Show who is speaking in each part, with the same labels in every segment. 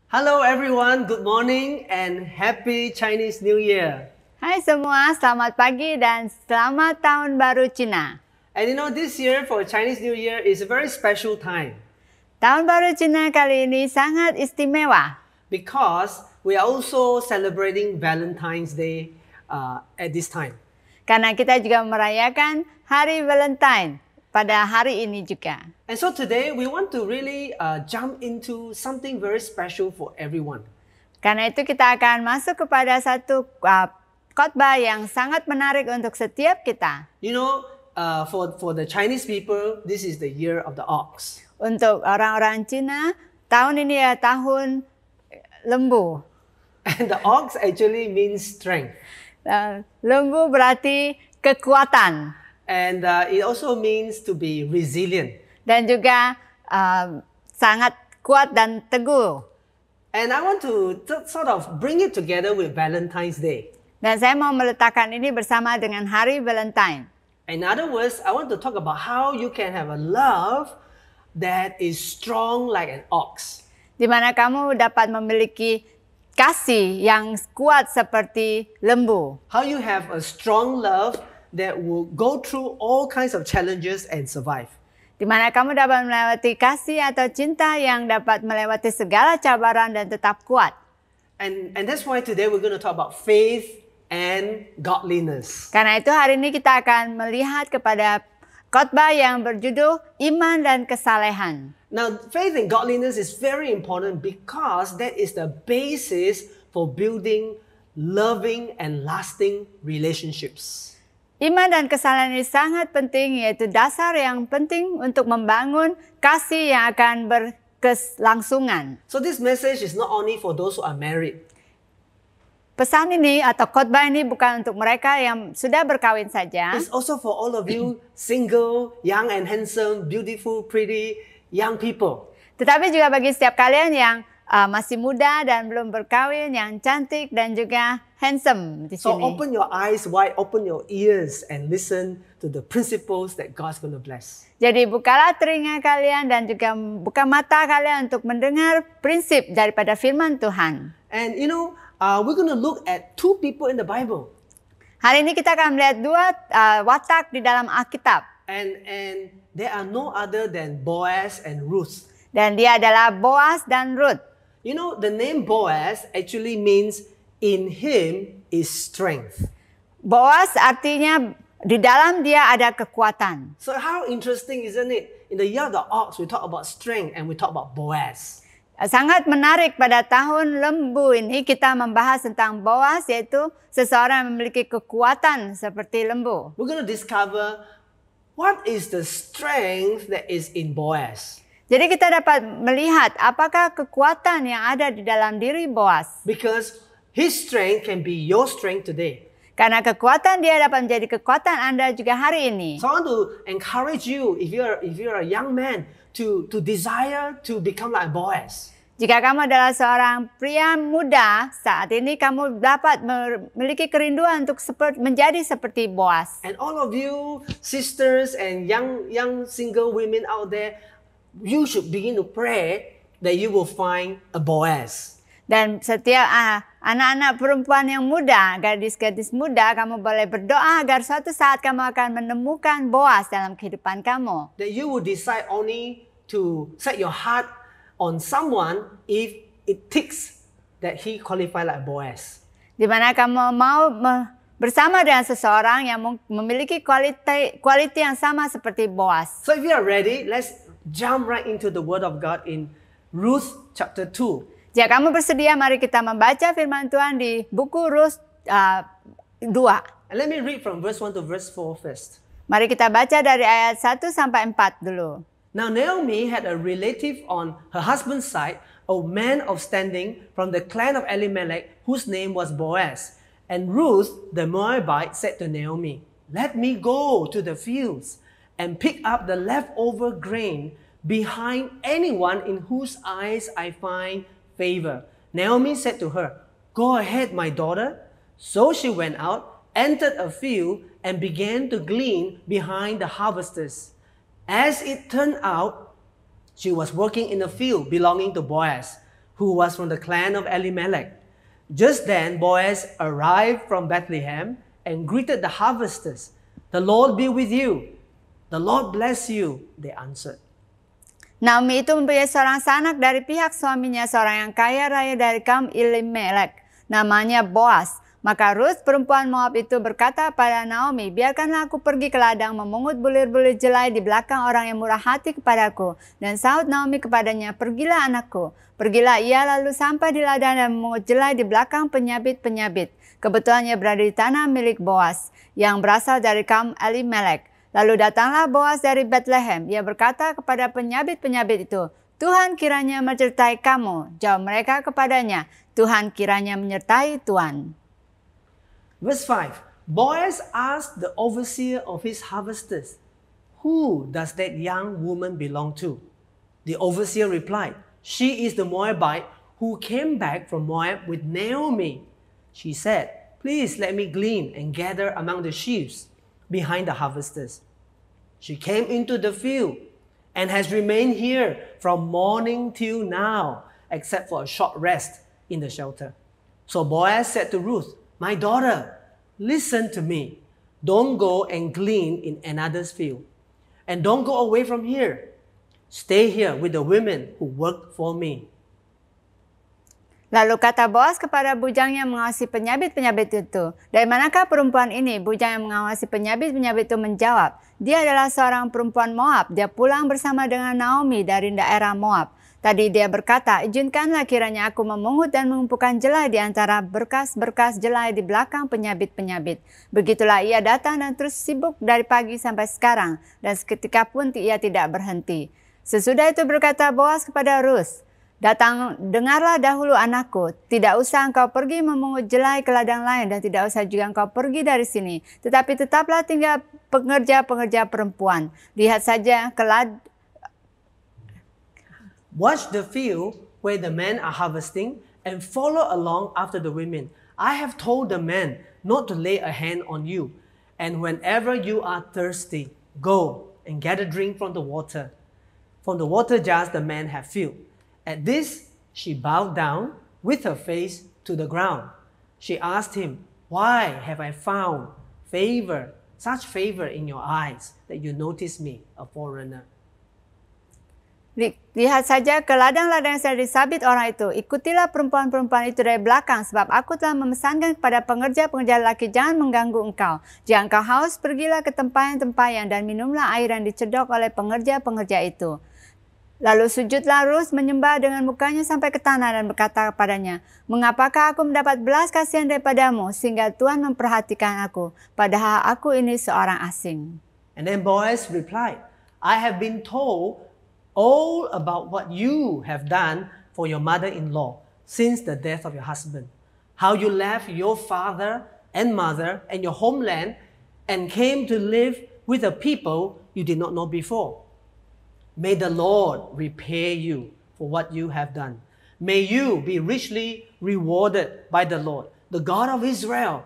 Speaker 1: Hello everyone, good morning and happy Chinese New Year.
Speaker 2: Hai semua, selamat pagi dan selamat tahun baru Cina.
Speaker 1: And you know, this year for Chinese New Year is a very special time
Speaker 2: Tahun baru Cina kali ini sangat istimewa
Speaker 1: because we are also celebrating Valentine's Day at this time.
Speaker 2: karena kita juga merayakan Hari Valentine pada hari ini juga.
Speaker 1: And so today we want to really jump into something very special for everyone.
Speaker 2: Karena itu kita akan masuk kepada satu khotbah yang sangat menarik untuk setiap kita.
Speaker 1: You know, for the Chinese people, this is the year of the ox.
Speaker 2: Untuk orang-orang Cina, tahun ini ya tahun lembu.
Speaker 1: And the ox actually means strength.
Speaker 2: Lembu berarti kekuatan.
Speaker 1: And it also means to be resilient.
Speaker 2: Dan juga sangat kuat dan teguh.
Speaker 1: And I want to sort of bring it together with Valentine's Day.
Speaker 2: Dan saya mau meletakkan ini bersama dengan Hari Valentine.
Speaker 1: In other words, I want to talk about how you can have a love that is strong like an ox.
Speaker 2: Di mana kamu dapat memiliki kasih yang kuat seperti lembu.
Speaker 1: How you have a strong love that will go through all kinds of challenges and survive.
Speaker 2: Di mana kamu dapat melewati kasih atau cinta yang dapat melewati segala cabaran dan tetap kuat.
Speaker 1: And that's why today we're going to talk about faith and godliness.
Speaker 2: Karena itu hari ini kita akan melihat kepada khotbah yang berjudul Iman dan Kesalehan.
Speaker 1: Now, faith and godliness is very important because that is the basis for building loving and lasting relationships.
Speaker 2: Iman dan kesalehan ini sangat penting, yaitu dasar yang penting untuk membangun kasih yang akan berkelangsungan.
Speaker 1: So this message is not only for those who are married.
Speaker 2: Pesan ini atau khotbah ini bukan untuk mereka yang sudah berkawin saja.
Speaker 1: It's also for all of you single, young and handsome, beautiful, pretty, young people.
Speaker 2: Tetapi juga bagi setiap kalian yang masih muda dan belum berkawin, yang cantik dan juga handsome di
Speaker 1: So
Speaker 2: sini.
Speaker 1: open your eyes wide, open your ears and listen to the principles that God's going to bless.
Speaker 2: Jadi bukalah telinga kalian dan juga buka mata kalian untuk mendengar prinsip daripada firman Tuhan.
Speaker 1: And you know, we're going to look at two people in the Bible.
Speaker 2: Hari ini kita akan melihat dua watak di dalam Alkitab.
Speaker 1: And there are no other than Boaz and Ruth.
Speaker 2: Dan dia adalah Boaz dan Ruth.
Speaker 1: You know, the name Boaz actually means in him is strength.
Speaker 2: Boaz artinya di dalam dia ada kekuatan.
Speaker 1: So how interesting, isn't it? In the year of the ox, we talk about strength and we talk about Boaz.
Speaker 2: Sangat menarik pada tahun lembu ini kita membahas tentang Boaz, yaitu seseorang yang memiliki kekuatan seperti lembu.
Speaker 1: We're going to discover what is the strength that is in Boaz.
Speaker 2: Jadi kita dapat melihat apakah kekuatan yang ada di dalam diri Boaz.
Speaker 1: Because his strength can be your strength today.
Speaker 2: Karena kekuatan dia dapat menjadi kekuatan Anda juga hari ini.
Speaker 1: So I want to encourage you, if you're a young man, to desire to become like Boaz.
Speaker 2: Jika kamu adalah seorang pria muda, saat ini kamu dapat memiliki kerinduan untuk menjadi seperti Boaz.
Speaker 1: And all of you sisters and young single women out there, you should begin to pray that you will find a Boaz.
Speaker 2: Dan setiap anak-anak perempuan yang muda, gadis-gadis muda, kamu boleh berdoa agar suatu saat kamu akan menemukan Boaz dalam kehidupan kamu.
Speaker 1: That you will decide only to set your heart on someone if it ticks that he qualify like Boaz.
Speaker 2: Di mana kamu mau bersama dengan seseorang yang memiliki kualiti yang sama seperti Boaz.
Speaker 1: So if you are ready, let's jump right into the Word of God in Ruth chapter 2.
Speaker 2: Jika kamu bersedia, mari kita membaca firman Tuhan di buku Rut 2.
Speaker 1: And let me read from verse 1 to verse 4 first.
Speaker 2: Mari kita baca dari ayat 1 sampai 4 dulu.
Speaker 1: Now Naomi had a relative on her husband's side, a man of standing from the clan of Elimelech, whose name was Boaz. And Ruth, the Moabite, said to Naomi, "Let me go to the fields and pick up the leftover grain behind anyone in whose eyes I find favor." Naomi said to her, "Go ahead, my daughter." So she went out, entered a field, and began to glean behind the harvesters. As it turned out, she was working in a field belonging to Boaz. who was from the clan of Elimelech. Just then Boaz arrived from Bethlehem and greeted the harvesters. "The Lord be with you. The Lord bless you," they answered.
Speaker 2: Naomi itu mempunyai seorang sanak dari pihak suaminya, seorang yang kaya raya dari kaum Elimelek, namanya Boaz. Maka Ruth perempuan Moab itu berkata pada Naomi, "Biarkanlah aku pergi ke ladang memungut bulir-bulir jelai di belakang orang yang murah hati kepadaku." Dan sahut Naomi kepadanya, "Pergilah anakku." Pergilah ia lalu sampai di ladang dan memungut jelai di belakang penyabit-penyabit. Kebetulan ia berada di tanah milik Boaz yang berasal dari kaum Elimelek. Lalu datanglah Boaz dari Bethlehem. Ia berkata kepada penyabit-penyabit itu, "Tuhan kiranya menyertai kamu." Jawab mereka kepadanya, "Tuhan kiranya menyertai Tuan."
Speaker 1: Verse 5. Boaz asked the overseer of his harvesters, "Who does that young woman belong to?" The overseer replied, "She is the Moabite who came back from Moab with Naomi." She said, "Please let me glean and gather among the sheaves behind the harvesters." She came into the field and has remained here from morning till now, except for a short rest in the shelter. So Boaz said to Ruth, "My daughter, listen to me. Don't go and glean in another's field. And don't go away from here. Stay here with the women who work for me."
Speaker 2: Lalu kata Boaz kepada bujang yang mengawasi penyabit-penyabit itu, "Dari manakah perempuan ini?" Bujang yang mengawasi penyabit-penyabit itu menjawab, "Dia adalah seorang perempuan Moab. Dia pulang bersama dengan Naomi dari daerah Moab. Tadi dia berkata, 'Izinkanlah kiranya aku memungut dan mengumpulkan jelai di antara berkas-berkas jelai di belakang penyabit-penyabit.' Begitulah ia datang dan terus sibuk dari pagi sampai sekarang, dan seketika pun ia tidak berhenti." Sesudah itu berkata Boaz kepada Ruth, "Datang, dengarlah dahulu anakku, tidak usah engkau pergi memungut jelai ke ladang lain dan tidak usah juga engkau pergi dari sini. Tetapi tetaplah tinggal pekerja-pekerja perempuan. Lihat saja
Speaker 1: Watch the field where the men are harvesting and follow along after the women. I have told the men not to lay a hand on you. And whenever you are thirsty, go and get a drink from the water jars the men have filled." At this, she bowed down with her face to the ground. She asked him, "Why have I found such favor in your eyes that you notice me, a foreigner?"
Speaker 2: Lihat saja ke ladang-ladang yang sudah disabit orang itu. Ikutilah perempuan-perempuan itu dari belakang, sebab aku telah memesankan kepada pengerja-pengerja lelaki, "Jangan mengganggu engkau. Jika engkau haus, pergilah ke tempayan-tempayan dan minumlah air yang dicedok oleh pengerja-pengerja itu." Lalu sujudlah Ruth menyembah dengan mukanya sampai ke tanah dan berkata kepadanya, "Mengapakah aku mendapat belas kasihan daripadamu sehingga Tuhan memperhatikan aku, padahal aku ini seorang asing?"
Speaker 1: And then Boaz replied, "I have been told all about what you have done for your mother-in-law since the death of your husband, how you left your father and mother and your homeland and came to live with a people you did not know before. May the Lord repay you for what you have done. May you be richly rewarded by the Lord, the God of Israel,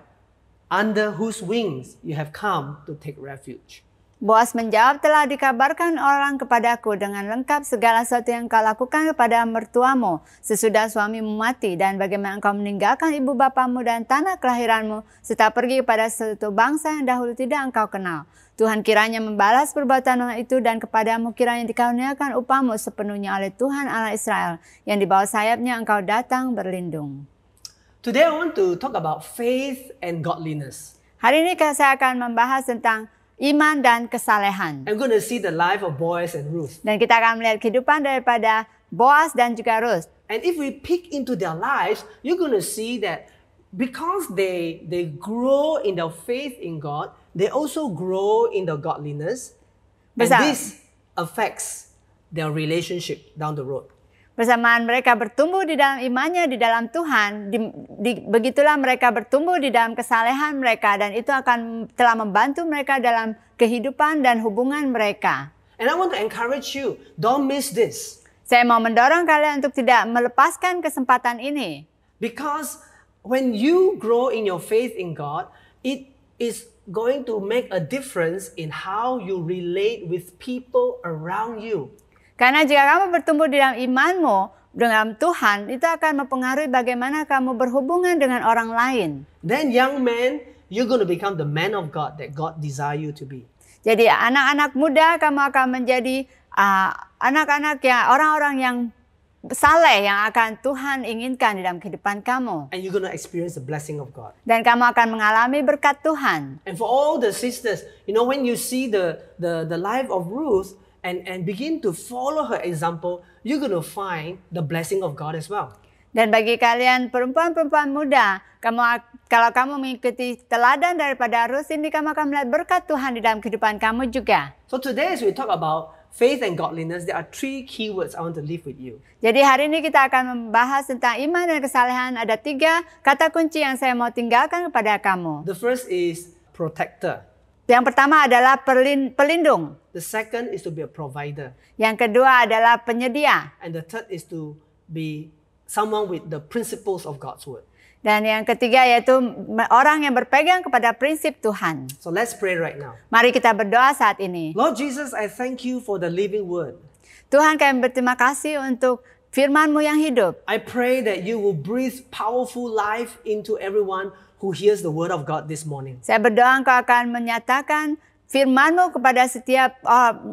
Speaker 1: under whose wings you have come to take refuge."
Speaker 2: Boaz menjawab, "Telah dikabarkan orang kepadaku dengan lengkap segala sesuatu yang kau lakukan kepada mertuamu sesudah suamimu mati, dan bagaimana engkau meninggalkan ibu bapamu dan tanah kelahiranmu, serta pergi kepada suatu bangsa yang dahulu tidak engkau kenal. Tuhan kiranya membalas perbuatan itu, dan kepadamu kiranya dikaruniakan upahmu sepenuhnya oleh Tuhan Allah Israel, yang di bawah sayapnya engkau datang berlindung."
Speaker 1: Today I want to talk about faith and godliness.
Speaker 2: Hari ini saya akan membahas tentang iman dan kesalehan.
Speaker 1: I'm going to see the life of Boaz and Ruth.
Speaker 2: Dan kita akan melihat kehidupan daripada Boaz dan juga Ruth.
Speaker 1: And if we peek into their lives, you're going to see that because they grow in their faith in God, they also grow in their godliness. And this affects their relationship down the road.
Speaker 2: Bersamaan mereka bertumbuh di dalam imannya di dalam Tuhan, begitulah mereka bertumbuh di dalam kesalehan mereka, dan itu telah membantu mereka dalam kehidupan dan hubungan mereka.
Speaker 1: And I want to encourage you, don't miss this.
Speaker 2: Saya mau mendorong kalian untuk tidak melepaskan kesempatan ini.
Speaker 1: Because when you grow in your faith in God, it is going to make a difference in how you relate with people around you.
Speaker 2: Karena jika kamu bertumbuh di dalam imanmu, dalam Tuhan, itu akan mempengaruhi bagaimana kamu berhubungan dengan orang lain.
Speaker 1: Then young man, you're going to become the man of God that God desire you to be.
Speaker 2: Jadi anak-anak muda, kamu akan menjadi anak-anak yang orang-orang yang saleh yang akan Tuhan inginkan di dalam kehidupan kamu.
Speaker 1: And you're going to experience the blessing of God.
Speaker 2: Dan kamu akan mengalami berkat Tuhan.
Speaker 1: And for all the sisters, when you see the life of Ruth and begin to follow her example, you're going to find the blessing of God as well.
Speaker 2: Dan bagi kalian perempuan-perempuan muda, kalau kamu mengikuti teladan daripada Ruth ini, kamu akan melihat berkat Tuhan di dalam kehidupan kamu juga.
Speaker 1: So today as we talk about faith and godliness, there are 3 keywords I want to leave with you.
Speaker 2: Jadi hari ini kita akan membahas tentang iman dan kesalehan. Ada 3 kata kunci yang saya mau tinggalkan kepada kamu.
Speaker 1: The first is protector.
Speaker 2: Yang pertama adalah pelindung.
Speaker 1: The second is to be a provider.
Speaker 2: Yang kedua adalah penyedia.
Speaker 1: And the third is to be someone with the principles of God's word.
Speaker 2: Dan yang ketiga yaitu orang yang berpegang kepada prinsip Tuhan.
Speaker 1: So let's pray right now.
Speaker 2: Mari kita berdoa saat ini.
Speaker 1: Lord Jesus, I thank you for the living word.
Speaker 2: Tuhan, kami berterima kasih untuk firman-Mu yang hidup.
Speaker 1: I pray that you will breathe powerful life into everyone who hears the word of God this morning.
Speaker 2: Saya berdoa Engkau akan menyatakan firman-Mu kepada setiap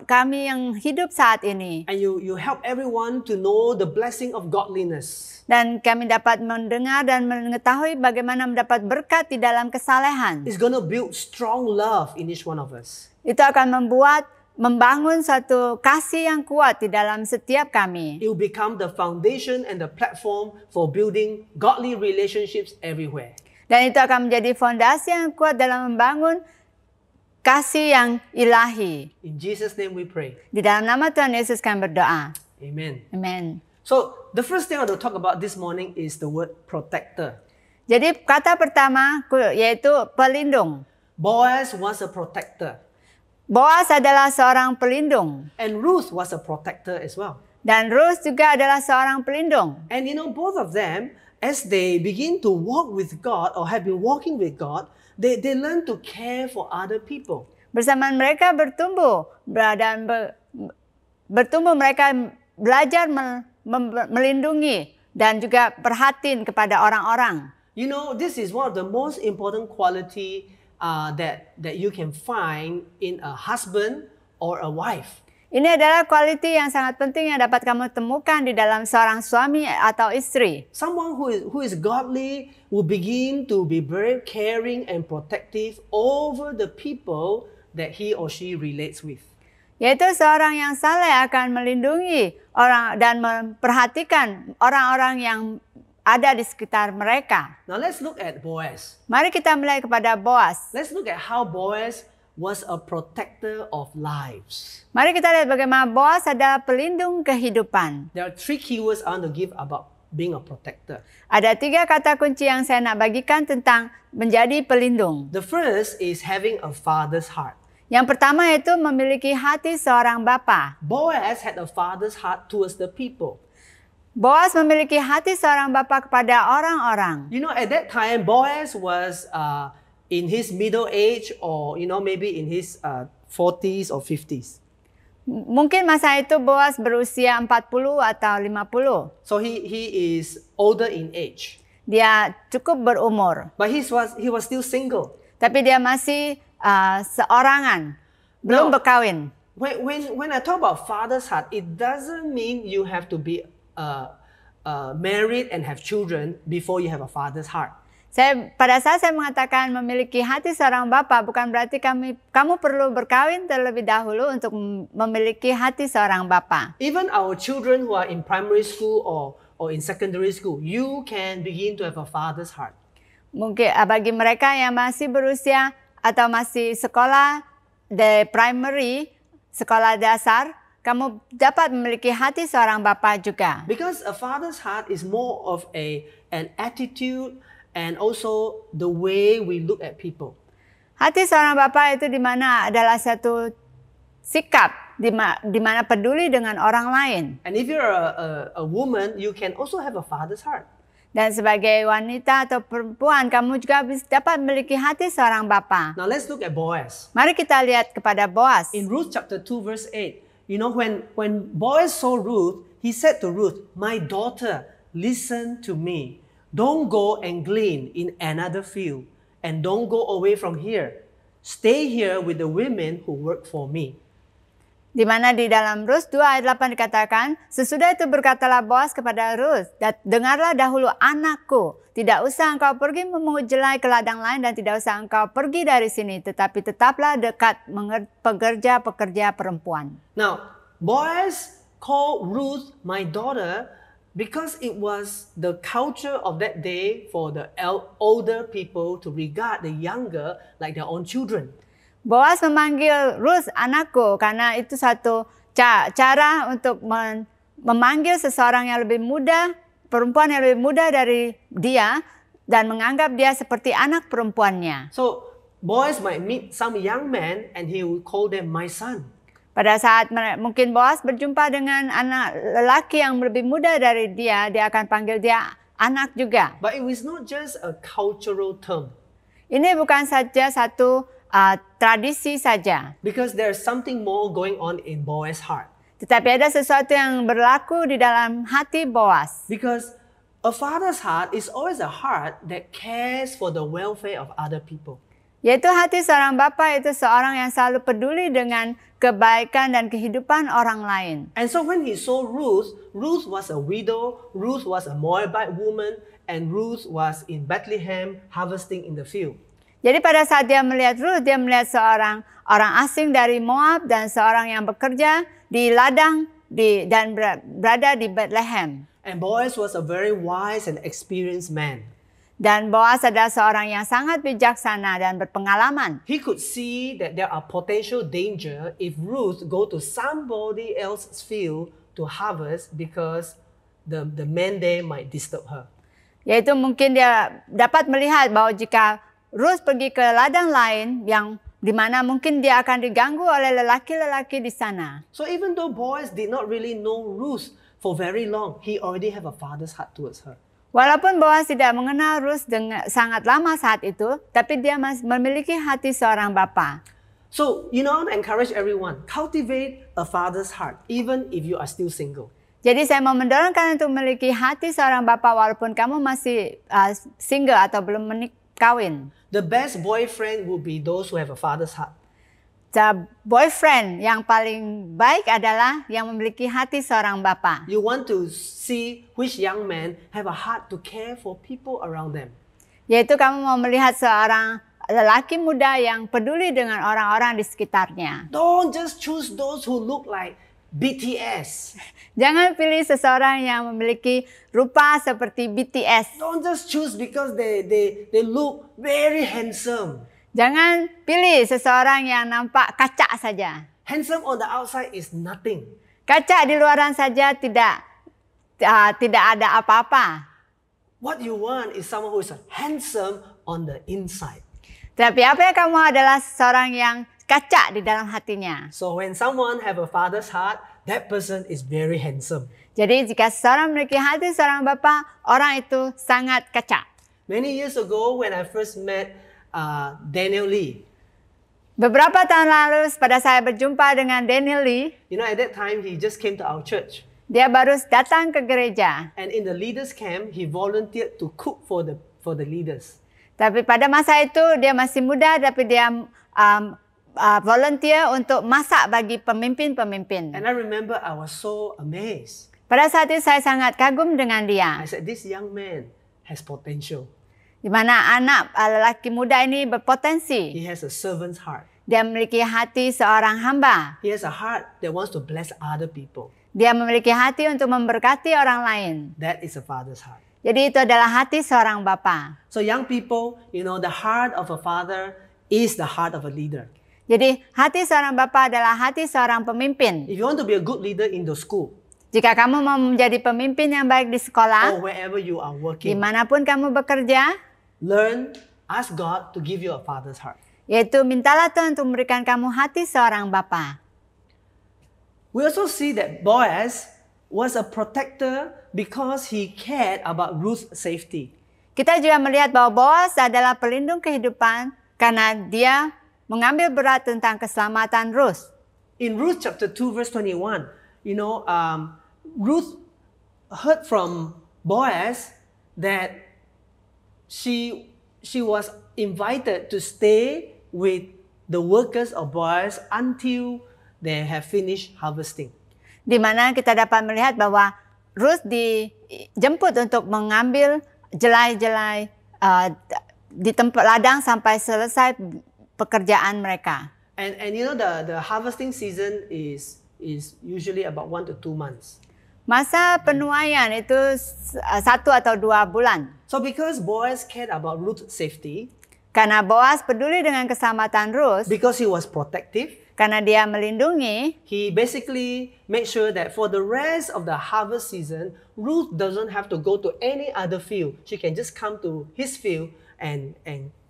Speaker 2: kami yang hidup saat ini.
Speaker 1: And you help everyone to know the blessing of godliness.
Speaker 2: Dan kami dapat mendengar dan mengetahui bagaimana mendapat berkat di dalam kesalehan.
Speaker 1: It's going to build strong love in each one of us.
Speaker 2: Itu akan membangun satu kasih yang kuat di dalam setiap kami.
Speaker 1: It will become the foundation and the platform for building godly relationships everywhere.
Speaker 2: Dan itu akan menjadi fondasi yang kuat dalam membangun kasih yang ilahi.
Speaker 1: In Jesus' name we pray.
Speaker 2: Di dalam nama Tuhan Yesus kami berdoa.
Speaker 1: Amen.
Speaker 2: Amen.
Speaker 1: So, the first thing I want to talk about this morning is the word protector.
Speaker 2: Jadi kata pertama yaitu pelindung.
Speaker 1: Boaz was a protector.
Speaker 2: Boaz adalah seorang pelindung.
Speaker 1: And Ruth was a protector as well.
Speaker 2: Dan Ruth juga adalah seorang pelindung.
Speaker 1: And both of them, as they begin to walk with God or have been walking with God, they learn to care for other people.
Speaker 2: Bersama mereka bertumbuh mereka belajar melindungi dan juga perhatiin kepada orang-orang.
Speaker 1: This is one of the most important quality that you can find in a husband or a wife.
Speaker 2: Ini adalah quality yang sangat penting yang dapat kamu temukan di dalam seorang suami atau istri.
Speaker 1: Someone who is godly will begin to be very caring and protective over the people that he or she relates with.
Speaker 2: Yaitu seorang yang saleh akan melindungi orang dan memperhatikan orang-orang yang ada di sekitar mereka.
Speaker 1: Now let's look at Boaz.
Speaker 2: Mari kita melihat kepada Boaz.
Speaker 1: Let's look at how Boaz was a protector of lives.
Speaker 2: Mari kita lihat bagaimana Boaz adalah pelindung kehidupan.
Speaker 1: There are 3 keywords I want to give about being a protector.
Speaker 2: Ada 3 kata kunci yang saya nak bagikan tentang menjadi pelindung.
Speaker 1: The first is having a father's heart.
Speaker 2: Yang pertama yaitu memiliki hati seorang bapa.
Speaker 1: Boaz had a father's heart towards the people.
Speaker 2: Boaz memiliki hati seorang bapa kepada orang-orang.
Speaker 1: At that time, Boaz was in his middle age or, maybe in his 40s or 50s.
Speaker 2: Mungkin masa itu Boaz berusia 40 atau 50.
Speaker 1: So he is older in age.
Speaker 2: Dia cukup berumur.
Speaker 1: But he was still single.
Speaker 2: Tapi dia masih seorangan, belum berkawin.
Speaker 1: When I talk about father's heart, it doesn't mean you have to be married and have children before you have a father's heart.
Speaker 2: Pada saat saya mengatakan memiliki hati seorang bapa, bukan berarti kamu perlu berkawin terlebih dahulu untuk memiliki hati seorang bapa.
Speaker 1: Even our children who are in primary school or in secondary school, you can begin to have a father's heart.
Speaker 2: Mungkin bagi mereka yang masih berusia atau masih sekolah primary, sekolah dasar, kamu dapat memiliki hati seorang bapa juga.
Speaker 1: Because a father's heart is more of an attitude and also the way we look at people.
Speaker 2: Hati seorang bapa itu di mana adalah satu sikap di mana peduli dengan orang lain.
Speaker 1: And if you're a woman, you can also have a father's heart.
Speaker 2: Dan sebagai wanita atau perempuan, kamu juga dapat memiliki hati seorang bapa.
Speaker 1: Now let's look at Boaz.
Speaker 2: Mari kita lihat kepada Boaz.
Speaker 1: In Ruth chapter 2 verse 8, when Boaz saw Ruth, he said to Ruth, "My daughter, listen to me. Don't go and glean in another field, and don't go away from here. Stay here with the women who work for me."
Speaker 2: Di mana di dalam Rut 2 ayat 8 dikatakan, sesudah itu berkatalah Boaz kepada Rut, dengarlah dahulu anakku, tidak usah engkau pergi memungut jelai ke ladang lain dan tidak usah engkau pergi dari sini, tetapi tetaplah dekat pekerja-pekerja perempuan.
Speaker 1: Now, Boaz called Ruth my daughter because it was the culture of that day for the older people to regard the younger like their own children.
Speaker 2: Boaz memanggil Ruth anakku karena itu satu cara untuk memanggil seseorang yang lebih muda, perempuan yang lebih muda dari dia dan menganggap dia seperti anak perempuannya.
Speaker 1: So Boaz might meet some young man and he will call them my son.
Speaker 2: Pada saat mungkin Boaz berjumpa dengan anak lelaki yang lebih muda dari dia, dia akan panggil dia anak juga.
Speaker 1: But it was not just a cultural term.
Speaker 2: Ini bukan saja satu tradisi saja.
Speaker 1: Because there's something more going on in Boaz's heart.
Speaker 2: Tetapi ada sesuatu yang berlaku di dalam hati Boaz.
Speaker 1: Because a father's heart is always a heart that cares for the welfare of other people.
Speaker 2: Yaitu hati seorang bapa itu seorang yang selalu peduli dengan kebaikan dan kehidupan orang lain.
Speaker 1: And so when he saw Ruth, Ruth was a widow, Ruth was a Moabite woman, and Ruth was in Bethlehem harvesting in the field.
Speaker 2: Jadi pada saat dia melihat Ruth, dia melihat seorang orang asing dari Moab dan seorang yang bekerja di ladang dan berada di Bethlehem.
Speaker 1: And Boaz was a very wise and experienced man.
Speaker 2: Dan Boaz adalah seorang yang sangat bijaksana dan berpengalaman.
Speaker 1: He could see that there are potential danger if Ruth go to somebody else's field to harvest because the man there might disturb her.
Speaker 2: Yaitu mungkin dia dapat melihat bahwa jika Ruth pergi ke ladang lain yang di mana mungkin dia akan diganggu oleh lelaki-lelaki di sana.
Speaker 1: So even though Boaz did not really know Ruth for very long, he already have a father's heart towards her.
Speaker 2: Walaupun Boaz tidak mengenal Ruth dengan sangat lama saat itu, tapi dia masih memiliki hati seorang bapa.
Speaker 1: So, I want to encourage everyone, cultivate a father's heart, even if you are still single.
Speaker 2: Jadi saya mau mendorong kalian untuk memiliki hati seorang bapa walaupun kamu masih single atau belum kawin.
Speaker 1: The best boyfriend would be those who have a father's heart.
Speaker 2: Boyfriend yang paling baik adalah yang memiliki hati seorang bapa.
Speaker 1: You want to see which young man have a heart to care for people around them.
Speaker 2: Yaitu kamu mau melihat seorang lelaki muda yang peduli dengan orang-orang di sekitarnya.
Speaker 1: Don't just choose those who look like BTS.
Speaker 2: Jangan pilih seseorang yang memiliki rupa seperti BTS.
Speaker 1: Don't just choose because they look very handsome.
Speaker 2: Jangan pilih seseorang yang nampak kacak saja.
Speaker 1: Handsome on the outside is nothing.
Speaker 2: Kacak di luaran saja tidak ada apa-apa.
Speaker 1: What you want is someone who is handsome on the inside.
Speaker 2: Tapi apa yang kamu adalah seseorang yang kacak di dalam hatinya.
Speaker 1: So when someone have a father's heart, that person is very handsome.
Speaker 2: Jadi jika seseorang memiliki hati seorang bapa, orang itu sangat kacak.
Speaker 1: Many years ago when I first met Daniel Lee.
Speaker 2: Beberapa tahun lalu pada saya berjumpa dengan Daniel Lee.
Speaker 1: At that time he just came to our church.
Speaker 2: Dia baru datang ke gereja.
Speaker 1: And in the leaders camp, he volunteered to cook for the leaders.
Speaker 2: Tapi pada masa itu dia masih muda, tapi dia volunteer untuk masak bagi pemimpin-pemimpin.
Speaker 1: And I remember I was so amazed.
Speaker 2: Pada saat itu saya sangat kagum dengan dia.
Speaker 1: I said, this young man has potential.
Speaker 2: Di mana anak lelaki muda ini berpotensi.
Speaker 1: He has a servant's heart.
Speaker 2: Dia memiliki hati seorang hamba.
Speaker 1: He has a heart that wants to bless other people.
Speaker 2: Dia memiliki hati untuk memberkati orang lain.
Speaker 1: That is a father's heart.
Speaker 2: Jadi itu adalah hati seorang bapa.
Speaker 1: So young people, the heart of a father is the heart of a leader.
Speaker 2: Jadi hati seorang bapa adalah hati seorang pemimpin.
Speaker 1: If you want to be a good leader in the school,
Speaker 2: jika kamu mau menjadi pemimpin yang baik di sekolah,
Speaker 1: or wherever you are working,
Speaker 2: dimanapun kamu bekerja,
Speaker 1: ask God to give you a father's heart.
Speaker 2: Yaitu mintalah Tuhan untuk memberikan kamu hati seorang bapa.
Speaker 1: We also see that Boaz was a protector because he cared about Ruth's safety.
Speaker 2: Kita juga melihat bahwa Boaz adalah pelindung kehidupan karena dia mengambil berat tentang keselamatan Ruth.
Speaker 1: In Ruth chapter 2 verse 21, Ruth heard from Boaz that she was invited to stay with the workers of Boaz until they have finished harvesting.
Speaker 2: Di mana kita dapat melihat bahwa Ruth dijemput untuk mengambil jelai-jelai di tempat ladang sampai selesai pekerjaan mereka.
Speaker 1: And you know the harvesting season is usually about 1 to 2 months.
Speaker 2: Masa penuaian itu 1 atau 2 bulan.
Speaker 1: So because Boaz cared about Ruth's safety,
Speaker 2: Karena Boaz peduli dengan keselamatan Ruth,
Speaker 1: because he was protective,
Speaker 2: karena dia melindungi,
Speaker 1: he basically made sure that for the rest of the harvest season, Ruth doesn't have to go to any other field. She can just come to his field and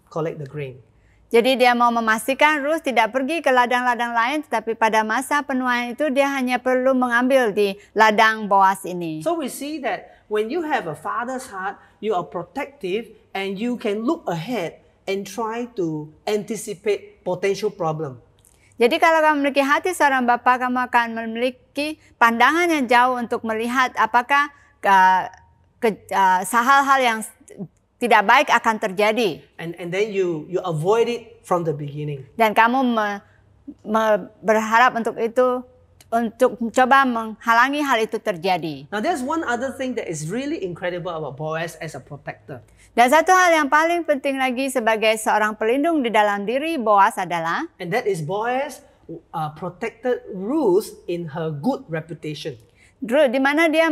Speaker 1: collect the grain.
Speaker 2: jadi dia mau memastikan Ruth tidak pergi ke ladang-ladang lain, tetapi pada masa penuaian itu dia hanya perlu mengambil di ladang Boaz ini.
Speaker 1: So we see that when you have a father's heart, you are protective and you can look ahead and try to anticipate potential problem.
Speaker 2: Jadi kalau kamu memiliki hati seorang bapa, kamu akan memiliki pandangan yang jauh untuk melihat apakah hal-hal yang tidak baik akan terjadi.
Speaker 1: And then you avoid it from the beginning.
Speaker 2: Dan kamu berharap untuk itu, untuk mencoba menghalangi hal itu terjadi.
Speaker 1: Now there's one other thing that is really incredible about Boaz as a protector.
Speaker 2: Dan satu hal yang paling penting lagi sebagai seorang pelindung di dalam diri Boaz adalah,
Speaker 1: And that is Boaz protected Ruth in her good reputation.
Speaker 2: di mana dia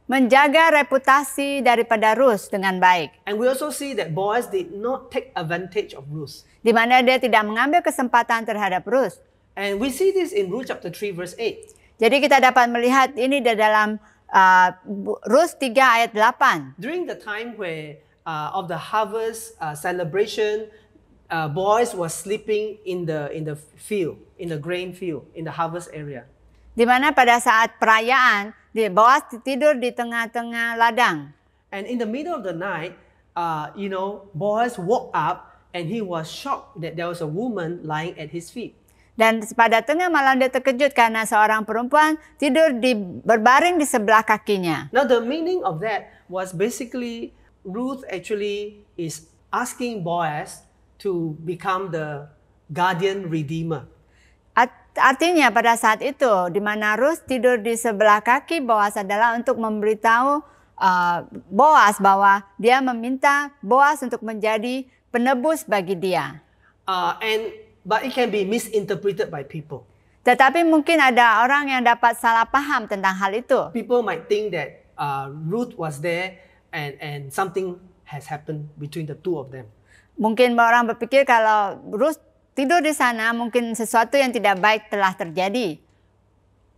Speaker 2: menjaga reputasi daripada Ruth dengan baik.
Speaker 1: And we also see that Boaz did not take advantage of Ruth.
Speaker 2: Di mana dia tidak mengambil kesempatan terhadap Ruth.
Speaker 1: And we see this in Ruth chapter 3 verse 8.
Speaker 2: Jadi kita dapat melihat ini di dalam Ruth 3 ayat 8.
Speaker 1: During the time where of the harvest celebration, Boaz was sleeping in the field, in the grain field, in the harvest area.
Speaker 2: Di mana pada saat perayaan, Boaz tidur di tengah-tengah ladang.
Speaker 1: And in the middle of the night, Boaz woke up and he was shocked that there was a woman lying at his feet.
Speaker 2: Dan pada tengah malam dia terkejut karena seorang perempuan tidur berbaring di sebelah kakinya.
Speaker 1: Now the meaning of that was basically Ruth actually is asking Boaz to become the guardian redeemer.
Speaker 2: Artinya pada saat itu di mana Ruth tidur di sebelah kaki Boaz adalah untuk memberitahu Boaz bahwa dia meminta Boaz untuk menjadi penebus bagi dia.
Speaker 1: But it can be misinterpreted by people.
Speaker 2: Tetapi mungkin ada orang yang dapat salah paham tentang hal itu.
Speaker 1: People might think that Ruth was there and something has happened between the two of them.
Speaker 2: Mungkin orang berpikir kalau Ruth tidur di sana mungkin sesuatu yang tidak baik telah terjadi.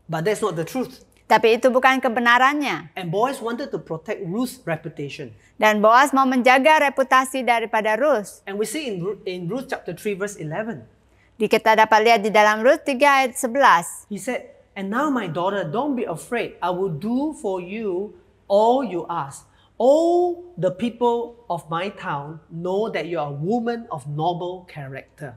Speaker 1: But that's not the truth.
Speaker 2: Tapi itu bukan kebenarannya.
Speaker 1: And Boaz wanted to protect Ruth's reputation.
Speaker 2: Dan Boaz mau menjaga reputasi daripada Ruth.
Speaker 1: And we see in Ruth chapter 3 verse 11.
Speaker 2: Kita dapat lihat di dalam Ruth 3 ayat 11.
Speaker 1: He said, "And now my daughter, don't be afraid. I will do for you all you ask. All the people of my town know that you are a woman of noble character."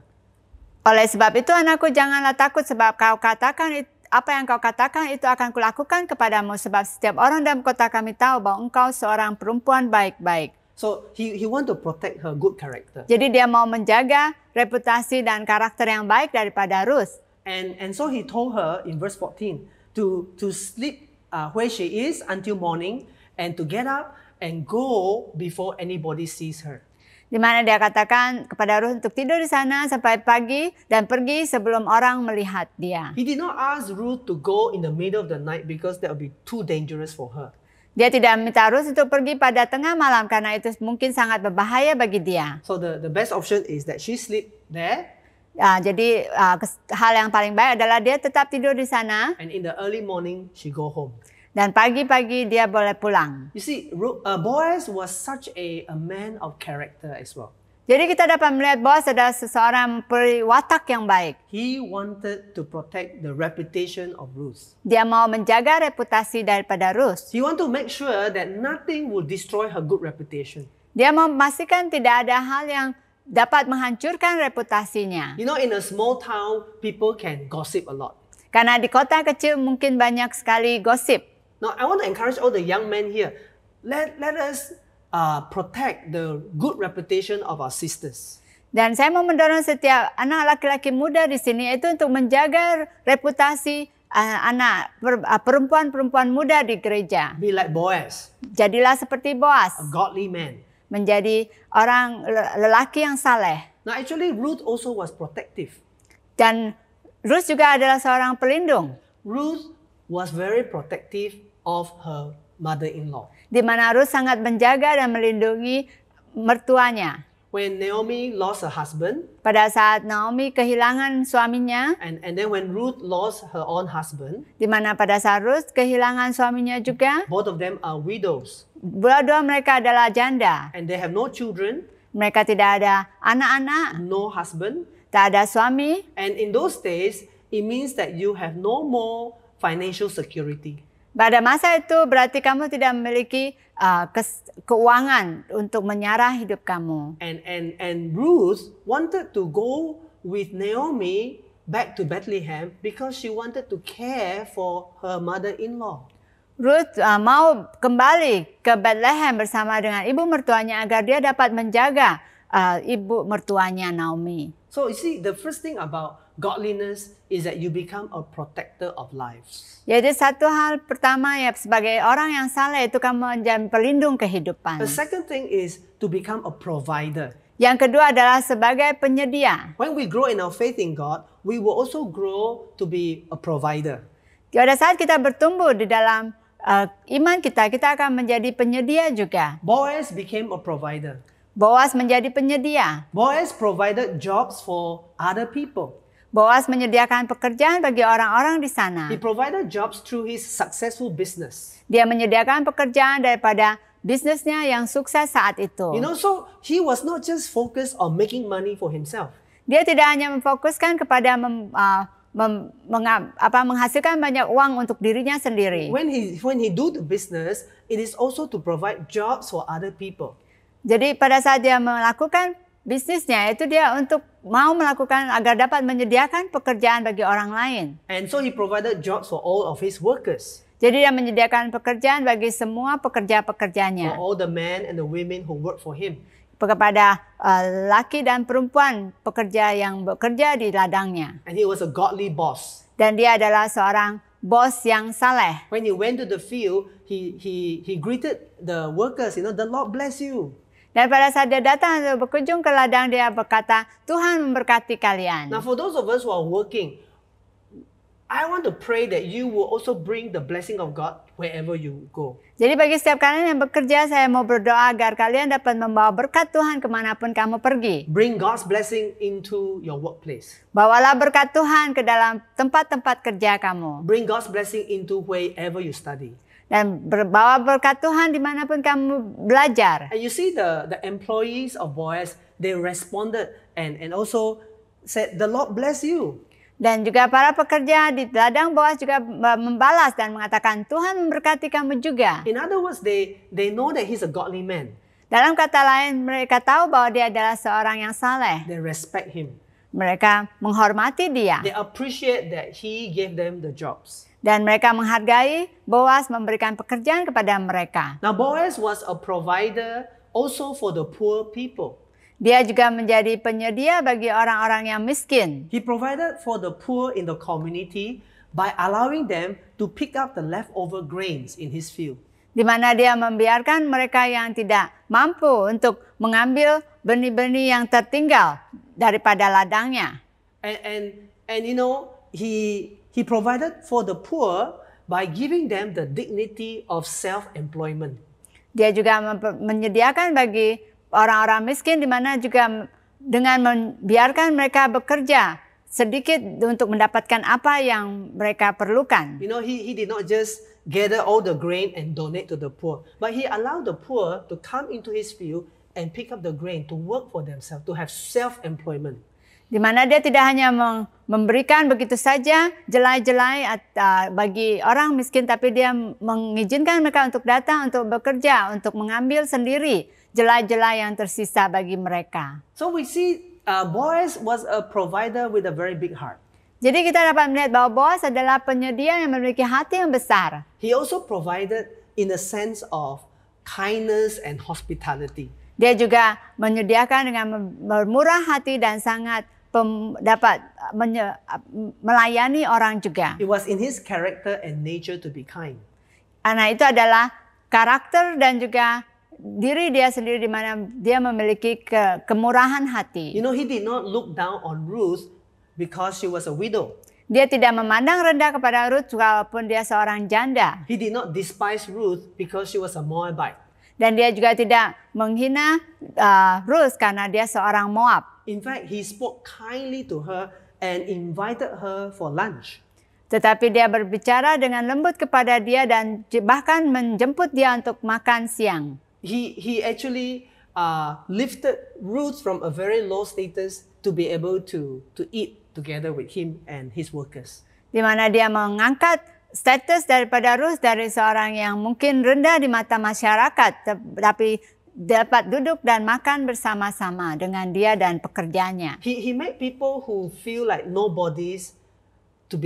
Speaker 2: Oleh sebab itu anakku, janganlah takut sebab apa yang kau katakan itu akan kulakukan kepadamu, sebab setiap orang dalam kota kami tahu bahwa engkau seorang perempuan baik-baik.
Speaker 1: So he want to protect her good character.
Speaker 2: Jadi dia mau menjaga reputasi dan karakter yang baik daripada Ruth.
Speaker 1: And so he told her in verse 14 to sleep where she is until morning and to get up and go before anybody sees her.
Speaker 2: Di mana dia katakan kepada Ruth untuk tidur di sana sampai pagi dan pergi sebelum orang melihat dia.
Speaker 1: He did not ask Ruth to go in the middle of the night because that would be too dangerous for her.
Speaker 2: Dia tidak minta Ruth untuk pergi pada tengah malam karena itu mungkin sangat berbahaya bagi dia.
Speaker 1: So the best option is that she sleep there.
Speaker 2: Jadi hal yang paling baik adalah dia tetap tidur di sana.
Speaker 1: And in the early morning she go home.
Speaker 2: Dan pagi-pagi dia boleh pulang.
Speaker 1: You see, Boaz was such a man of character as well.
Speaker 2: Jadi kita dapat melihat Boaz adalah seseorang watak yang baik.
Speaker 1: He wanted to protect the reputation of Ruth.
Speaker 2: Dia mau menjaga reputasi daripada Ruth.
Speaker 1: He want to make sure that nothing will destroy her good reputation.
Speaker 2: Dia mau memastikan tidak ada hal yang dapat menghancurkan reputasinya.
Speaker 1: You know, in a small town, people can gossip a lot.
Speaker 2: Karena di kota kecil mungkin banyak sekali gosip.
Speaker 1: Now, I want to encourage all the young men here. Let us protect the good reputation of our sisters.
Speaker 2: Dan saya mau mendorong setiap anak laki-laki muda di sini itu untuk menjaga reputasi perempuan-perempuan muda di gereja.
Speaker 1: Be like Boaz,
Speaker 2: Jadilah seperti Boaz,
Speaker 1: a godly man.
Speaker 2: menjadi orang lelaki yang saleh.
Speaker 1: Now, actually, Ruth also was protective.
Speaker 2: Dan Ruth juga adalah seorang pelindung,
Speaker 1: Ruth was very protective of her mother-in-law.
Speaker 2: di mana Ruth sangat menjaga dan melindungi mertuanya.
Speaker 1: When Naomi lost her husband,
Speaker 2: Pada saat Naomi kehilangan suaminya,
Speaker 1: and then when Ruth lost her own husband,
Speaker 2: di mana pada saat Ruth kehilangan suaminya juga,
Speaker 1: both of them are widows
Speaker 2: dua-dua mereka adalah janda.
Speaker 1: and they have no children,
Speaker 2: Mereka tidak ada anak-anak,
Speaker 1: no husband.
Speaker 2: tak ada suami.
Speaker 1: And in those days, it means that you have no more financial security.
Speaker 2: Pada masa itu berarti kamu tidak memiliki keuangan untuk menyarah hidup kamu.
Speaker 1: And Ruth wanted to go with Naomi back to Bethlehem because she wanted to care for her mother-in-law.
Speaker 2: Ruth mau kembali ke Bethlehem bersama dengan ibu mertuanya agar dia dapat menjaga ibu mertuanya Naomi.
Speaker 1: So you see, the first thing about godliness is that you become a protector of lives.
Speaker 2: Jadi satu hal pertama ya, sebagai orang yang saleh itu kamu menjadi pelindung kehidupan.
Speaker 1: The second thing is to become a provider.
Speaker 2: Yang kedua adalah sebagai penyedia.
Speaker 1: When we grow in our faith in God, we will also grow to be a provider.
Speaker 2: Pada saat kita bertumbuh di dalam iman kita akan menjadi penyedia juga.
Speaker 1: Boaz became a provider.
Speaker 2: Boaz menjadi penyedia.
Speaker 1: Boaz provided jobs for other people.
Speaker 2: Boaz menyediakan pekerjaan bagi orang-orang di sana.
Speaker 1: He provided jobs through his successful business.
Speaker 2: Dia menyediakan pekerjaan daripada bisnisnya yang sukses saat itu.
Speaker 1: You know, so he was not just focused on making money for himself.
Speaker 2: Dia tidak hanya memfokuskan kepada menghasilkan banyak uang untuk dirinya sendiri.
Speaker 1: When he do the business, it is also to provide jobs for other people.
Speaker 2: Jadi pada saat dia melakukan bisnisnya itu dia untuk mau melakukan agar dapat menyediakan pekerjaan bagi orang lain.
Speaker 1: And so he provided jobs for all of his workers,
Speaker 2: Jadi dia menyediakan pekerjaan bagi semua
Speaker 1: for
Speaker 2: pekerja-pekerjanya.
Speaker 1: all the men and the women who work for him.
Speaker 2: Kepada laki dan perempuan pekerja yang bekerja di ladangnya.
Speaker 1: And he was a godly boss.
Speaker 2: Dan dia adalah seorang bos yang saleh.
Speaker 1: When he went to the field, he greeted the workers, you know, the Lord bless you.
Speaker 2: Dan pada saat dia datang untuk berkunjung ke ladang, dia berkata, Tuhan memberkati kalian.
Speaker 1: Now for those of us who are working, I want to pray that you will also bring the blessing of God wherever you go.
Speaker 2: Jadi bagi setiap kalian yang bekerja, saya mau berdoa agar kalian dapat membawa berkat Tuhan kemanapun kamu pergi.
Speaker 1: Bring God's blessing into your workplace.
Speaker 2: Bawalah berkat Tuhan ke dalam tempat-tempat kerja kamu.
Speaker 1: Bring God's blessing into wherever you study.
Speaker 2: Dan bawa berkat Tuhan dimanapun kamu belajar.
Speaker 1: And you see the employees of Boaz, they responded and also said, the Lord bless you.
Speaker 2: Dan juga para pekerja di ladang Boaz juga membalas dan mengatakan, Tuhan memberkati kamu juga.
Speaker 1: In other words, they know that he's a godly man.
Speaker 2: Dalam kata lain, mereka tahu bahwa dia adalah seorang yang saleh.
Speaker 1: They respect him.
Speaker 2: Mereka menghormati dia.
Speaker 1: They appreciate that he gave them the jobs.
Speaker 2: Dan mereka menghargai Boaz memberikan pekerjaan kepada mereka.
Speaker 1: Now Boaz was a provider also for the poor people.
Speaker 2: Dia juga menjadi penyedia bagi orang-orang yang miskin.
Speaker 1: He provided for the poor in the community by allowing them to pick up the leftover grains in his field.
Speaker 2: Di mana dia membiarkan mereka yang tidak mampu untuk mengambil benih-benih yang tertinggal daripada ladangnya.
Speaker 1: And you know, he provided for the poor by giving them the dignity of self-employment.
Speaker 2: Dia juga menyediakan bagi orang-orang miskin di mana juga dengan membiarkan mereka bekerja sedikit untuk mendapatkan apa yang mereka perlukan.
Speaker 1: You know, he did not just gather all the grain and donate to the poor, but he allowed the poor to come into his field and pick up the grain to work for themselves, to have self-employment.
Speaker 2: Di mana dia tidak hanya memberikan begitu saja jelai-jelai bagi orang miskin, tapi dia mengizinkan mereka untuk datang, untuk bekerja, untuk mengambil sendiri jelai-jelai yang tersisa bagi mereka.
Speaker 1: So we see Boaz was a provider with a very big heart.
Speaker 2: Jadi kita dapat melihat bahwa Boaz adalah penyedia yang memiliki hati yang besar.
Speaker 1: He also provided in the sense of kindness and hospitality.
Speaker 2: Dia juga menyediakan dengan bermurah hati dan sangat dapat melayani orang juga.
Speaker 1: It was in his character and nature to be kind.
Speaker 2: Karena itu adalah karakter dan juga diri dia sendiri di mana dia memiliki kemurahan hati.
Speaker 1: You know, he did not look down on Ruth because she was a widow.
Speaker 2: Dia tidak memandang rendah kepada Ruth walaupun dia seorang janda.
Speaker 1: He did not despise Ruth because she was a Moabite.
Speaker 2: Dan dia juga tidak menghina Ruth karena dia seorang Moab.
Speaker 1: In fact, he spoke kindly to her and invited her for lunch.
Speaker 2: Tetapi dia berbicara dengan lembut kepada dia dan bahkan menjemput dia untuk makan siang.
Speaker 1: He actually lifted Ruth from a very low status to be able to eat together with him and his workers.
Speaker 2: Di mana dia mengangkat status daripada Ruth dari seorang yang mungkin rendah di mata masyarakat, tapi dapat duduk dan makan bersama-sama dengan dia dan pekerjanya.
Speaker 1: He made people who feel like nobodies to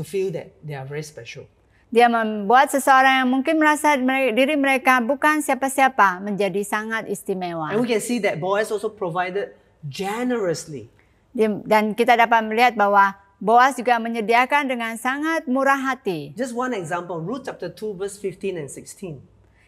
Speaker 1: feel that they are very special.
Speaker 2: Dia membuat seseorang yang mungkin merasa diri mereka bukan siapa-siapa menjadi sangat istimewa.
Speaker 1: And we can see that Boaz also provided generously.
Speaker 2: Dan kita dapat melihat bahwa Boaz juga menyediakan dengan sangat murah hati.
Speaker 1: Just one example, Ruth chapter 2 verse 15 and 16.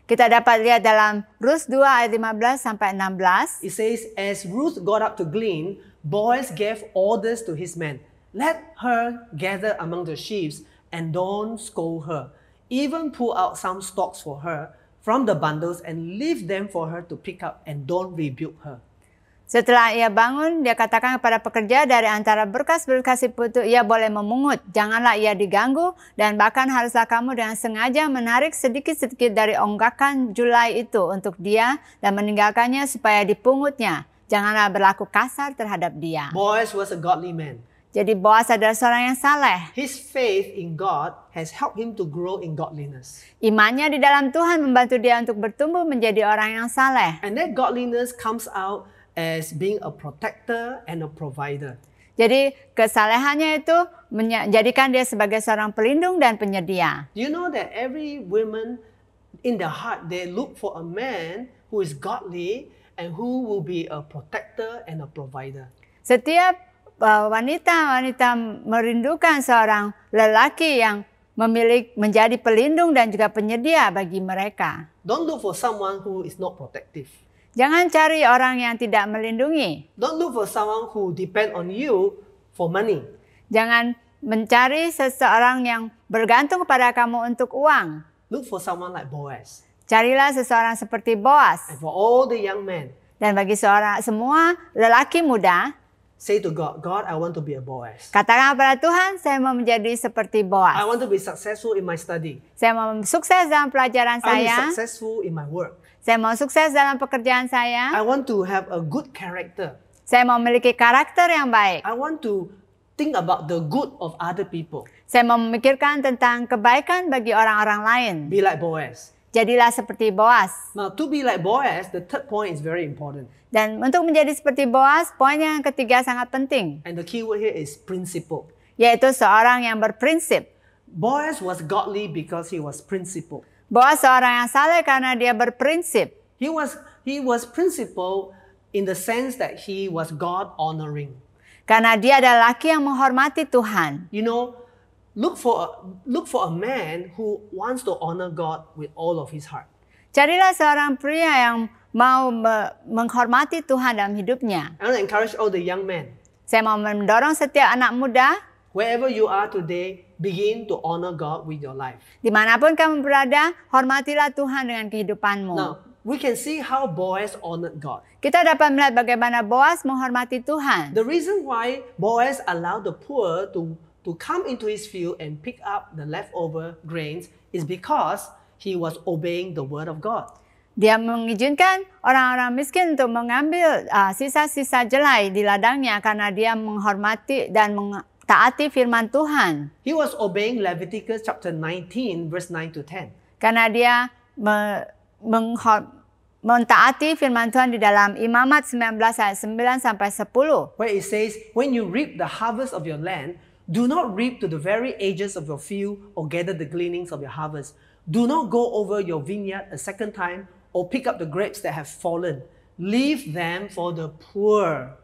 Speaker 2: Kita dapat lihat dalam Rut 2 ayat 15 sampai 16.
Speaker 1: It says, as Ruth got up to glean, Boaz gave orders to his men. Let her gather among the sheaves and don't scold her. Even pull out some stalks for her from the bundles and leave them for her to pick up and don't rebuke her.
Speaker 2: Setelah ia bangun, dia katakan kepada pekerja dari antara berkas-berkas putu, ia boleh memungut. Janganlah ia diganggu dan bahkan haruslah kamu dengan sengaja menarik sedikit-sedikit dari onggakan julai itu untuk dia dan meninggalkannya supaya dipungutnya. Janganlah berlaku kasar terhadap dia.
Speaker 1: Boaz was a godly man.
Speaker 2: Jadi Boaz adalah seorang yang saleh.
Speaker 1: His faith in God has helped him to grow in godliness.
Speaker 2: Imannya di dalam Tuhan membantu dia untuk bertumbuh menjadi orang yang saleh.
Speaker 1: And that godliness comes out as being a protector and a provider.
Speaker 2: Jadi kesalehannya itu menjadikan dia sebagai seorang pelindung dan penyedia.
Speaker 1: Do you know that every woman in their heart, they look for a man who is godly and who will be a protector and a provider.
Speaker 2: Setiap wanita merindukan seorang lelaki yang menjadi pelindung dan juga penyedia bagi mereka.
Speaker 1: Don't look for someone who is not protective.
Speaker 2: Jangan cari orang yang tidak melindungi.
Speaker 1: Don't look for someone who depend on you for money.
Speaker 2: Jangan mencari seseorang yang bergantung kepada kamu untuk uang.
Speaker 1: Look for someone like Boaz.
Speaker 2: Carilah seseorang seperti Boaz.
Speaker 1: And for all the young men,
Speaker 2: Dan bagi semua lelaki muda,
Speaker 1: say to God, God, I want to be a Boaz.
Speaker 2: katakan kepada Tuhan, saya mau menjadi seperti Boaz.
Speaker 1: I want to be successful in my study.
Speaker 2: Saya mau sukses dalam pelajaran
Speaker 1: I want to be
Speaker 2: saya.
Speaker 1: successful in my work.
Speaker 2: Saya mau sukses dalam pekerjaan saya.
Speaker 1: I want to have a good character.
Speaker 2: Saya mau memiliki karakter yang baik.
Speaker 1: I want to think about the good of other people.
Speaker 2: Saya mau memikirkan tentang kebaikan bagi orang-orang lain.
Speaker 1: Be like Boaz.
Speaker 2: Jadilah seperti Boaz.
Speaker 1: Now, to be like Boaz, the third point is very important.
Speaker 2: Dan untuk menjadi seperti Boaz, poin yang ketiga sangat penting.
Speaker 1: And the key word here is principle.
Speaker 2: Yaitu seorang yang berprinsip.
Speaker 1: Boaz was godly because he was principled.
Speaker 2: Boaz seorang yang saleh karena dia berprinsip.
Speaker 1: He was principled in the sense that he was God honoring.
Speaker 2: Karena dia adalah laki yang menghormati Tuhan.
Speaker 1: You know, look for a man who wants to honor God with all of his heart.
Speaker 2: Carilah seorang pria yang mau menghormati Tuhan dalam hidupnya.
Speaker 1: I want to encourage all the young men.
Speaker 2: Saya mau mendorong setiap anak muda,
Speaker 1: Wherever you are today, begin to honor God with your life.
Speaker 2: dimanapun kamu berada, hormatilah Tuhan dengan kehidupanmu.
Speaker 1: Now, we can see how Boaz honored God.
Speaker 2: Kita dapat melihat bagaimana Boaz menghormati Tuhan.
Speaker 1: The reason why Boaz allowed the poor to come into his field and pick up the leftover grains is because he was obeying the word of God.
Speaker 2: Dia mengizinkan orang-orang miskin untuk mengambil sisa-sisa jelai di ladangnya karena dia menghormati dan mentaati firman Tuhan.
Speaker 1: He was obeying Leviticus chapter 19 verse 9 to 10.
Speaker 2: Karena dia mentaati firman Tuhan di dalam Imamat 19 ayat 9 sampai 10.
Speaker 1: Where it says, when you reap the harvest of your land, Do not reap to the very edges of your field or gather the gleanings of your harvest. Do not go over your vineyard a second time or pick up the grapes that have fallen. Leave them for the poor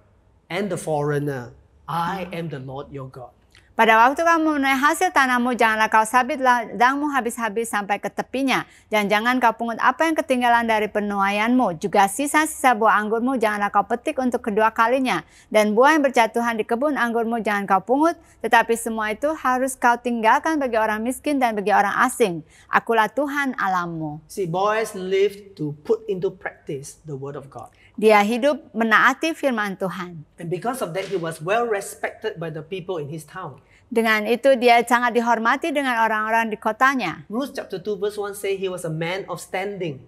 Speaker 1: and the foreigner. I am the Lord your God.
Speaker 2: Pada waktu kamu menuai hasil tanahmu, janganlah kau sabit ladangmu habis-habis sampai ke tepinya. Dan jangan kau pungut apa yang ketinggalan dari penuaianmu. Juga sisa-sisa buah anggurmu janganlah kau petik untuk kedua kalinya. Dan buah yang berjatuhan di kebun anggurmu jangan kau pungut. Tetapi semua itu harus kau tinggalkan bagi orang miskin dan bagi orang asing. Akulah Tuhan Allahmu.
Speaker 1: See, Boaz lived to put into practice the word of God.
Speaker 2: Dia hidup menaati firman Tuhan.
Speaker 1: And because of that, he was well respected by the people in his town.
Speaker 2: Dengan itu dia sangat dihormati dengan orang-orang di kotanya.
Speaker 1: Ruth chapter 2 verse 1 say he was a man of standing.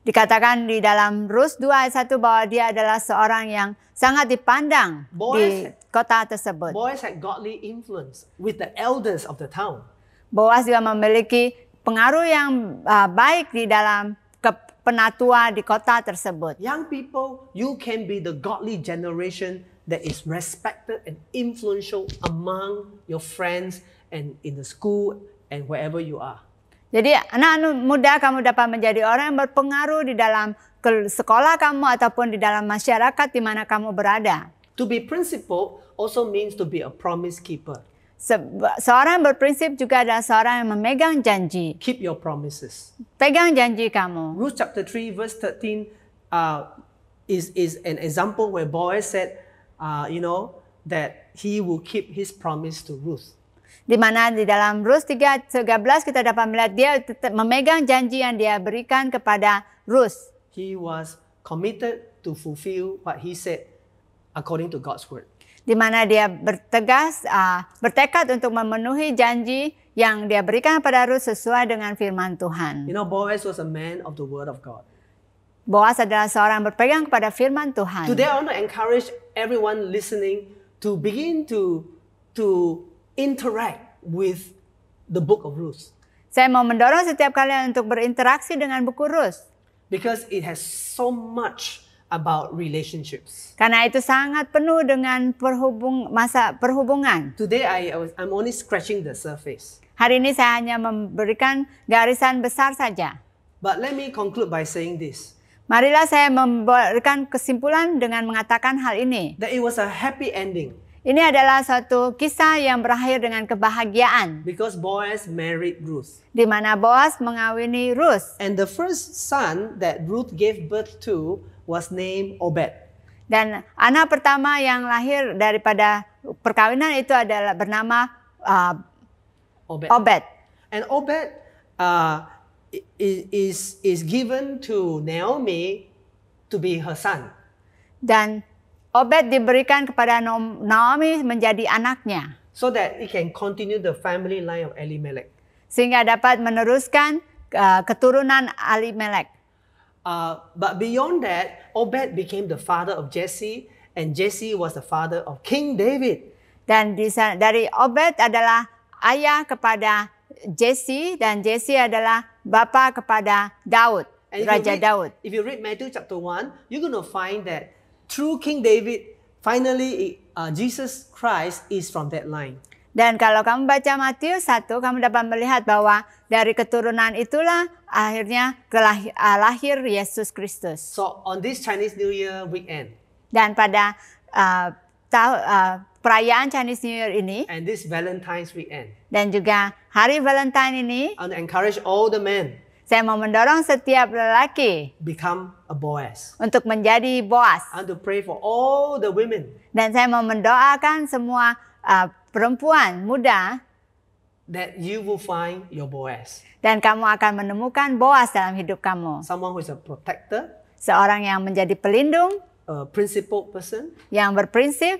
Speaker 2: Dikatakan di dalam Rut 2 ayat 1 bahwa dia adalah seorang yang sangat dipandang di kota tersebut.
Speaker 1: Boaz had godly influence with the elders of the town.
Speaker 2: Boaz juga memiliki pengaruh yang baik di dalam penatua di kota tersebut.
Speaker 1: Young people, you can be the godly generation that is respected and influential among your friends and in the school and wherever you are.
Speaker 2: Jadi anak-anak muda kamu dapat menjadi orang yang berpengaruh di dalam sekolah kamu ataupun di dalam masyarakat di mana kamu berada.
Speaker 1: To be principled also means to be a promise keeper.
Speaker 2: Seorang yang berprinsip juga adalah seorang yang memegang janji.
Speaker 1: Keep your promises.
Speaker 2: Pegang janji kamu.
Speaker 1: Ruth chapter 3 verse 13 is an example where Boaz said, that he will keep his promise to Ruth.
Speaker 2: Di mana di dalam Rut 3:13 kita dapat melihat dia memegang janji yang dia berikan kepada Ruth.
Speaker 1: He was committed to fulfill what he said according to God's word.
Speaker 2: Di mana dia bertekad untuk memenuhi janji yang dia berikan kepada Ruth sesuai dengan firman Tuhan.
Speaker 1: Boaz was a man of the word of God.
Speaker 2: Boaz adalah seorang yang berpegang kepada firman Tuhan.
Speaker 1: Today I want to encourage everyone listening to begin to interact with the book of Ruth.
Speaker 2: Saya mau mendorong setiap kalian untuk berinteraksi dengan buku Ruth.
Speaker 1: Because it has so much about relationships.
Speaker 2: Karena itu sangat penuh dengan masa perhubungan.
Speaker 1: Today I'm only scratching the surface.
Speaker 2: Hari ini saya hanya memberikan garisan besar saja.
Speaker 1: But let me conclude by saying this.
Speaker 2: Marilah saya memberikan kesimpulan dengan mengatakan hal ini.
Speaker 1: That it was a happy ending.
Speaker 2: Ini adalah suatu kisah yang berakhir dengan kebahagiaan.
Speaker 1: Because Boaz married Ruth.
Speaker 2: Di mana Boaz mengawini Ruth.
Speaker 1: And the first son that Ruth gave birth to was named Obed.
Speaker 2: Dan anak pertama yang lahir daripada perkawinan itu adalah bernama Obed.
Speaker 1: And Obed is given to Naomi to be her son.
Speaker 2: Dan Obed diberikan kepada Naomi menjadi anaknya.
Speaker 1: So that it can continue the family line of Elimelech.
Speaker 2: Sehingga dapat meneruskan keturunan Elimelech.
Speaker 1: But beyond that, Obed became the father of Jesse, and Jesse was the father of King David.
Speaker 2: Dan dari Obed adalah ayah kepada Jesse, dan Jesse adalah bapa kepada Daud, Raja Daud.
Speaker 1: If you read Matthew chapter 1, you're going to find that through King David, finally Jesus Christ is from that line.
Speaker 2: Dan kalau kamu baca Matius 1, kamu dapat melihat bahwa dari keturunan itulah akhirnya lahir Yesus Kristus.
Speaker 1: So on this Chinese New Year weekend.
Speaker 2: Dan pada perayaan Chinese New Year ini.
Speaker 1: And this Valentine's weekend.
Speaker 2: Dan juga hari Valentine ini.
Speaker 1: I want to encourage all the men.
Speaker 2: Saya mau mendorong setiap lelaki.
Speaker 1: Become a Boaz.
Speaker 2: Untuk menjadi Boaz.
Speaker 1: I want to pray for all the women.
Speaker 2: Dan saya mau mendoakan semua perempuan muda.
Speaker 1: That you will find your Boaz.
Speaker 2: Dan kamu akan menemukan Boaz dalam hidup kamu.
Speaker 1: Someone who is a protector.
Speaker 2: Seorang yang menjadi pelindung.
Speaker 1: A principled person.
Speaker 2: Yang berprinsip.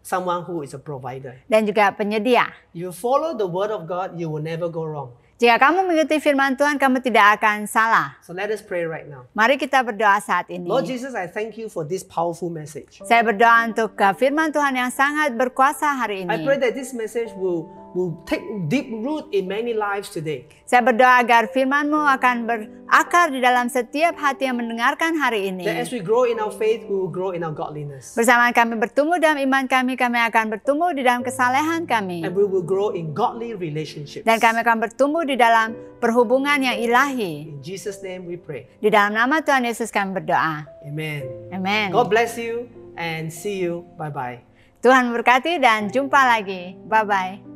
Speaker 1: Someone who is a provider.
Speaker 2: Dan juga penyedia.
Speaker 1: You follow the word of God, you will never go wrong.
Speaker 2: Jika kamu mengikuti firman Tuhan, kamu tidak akan salah.
Speaker 1: So let us pray right now.
Speaker 2: Mari kita berdoa saat ini.
Speaker 1: Lord Jesus, I thank you for this powerful message.
Speaker 2: Saya berdoa untuk firman Tuhan yang sangat berkuasa hari ini.
Speaker 1: I pray that this message will will take deep root in many lives today.
Speaker 2: Saya berdoa agar firman-Mu akan berakar di dalam setiap hati yang mendengarkan hari ini.
Speaker 1: That as we grow in our faith, we will grow in our godliness.
Speaker 2: Bersama kami bertumbuh dalam iman kami akan bertumbuh di dalam kesalehan kami.
Speaker 1: And we will grow in godly relationships.
Speaker 2: Dan kami akan bertumbuh di dalam perhubungan yang ilahi.
Speaker 1: In Jesus' name we pray.
Speaker 2: Di dalam nama Tuhan Yesus kami berdoa.
Speaker 1: Amen.
Speaker 2: Amen.
Speaker 1: God bless you and see you. Bye-bye.
Speaker 2: Tuhan berkati dan jumpa lagi. Bye-bye.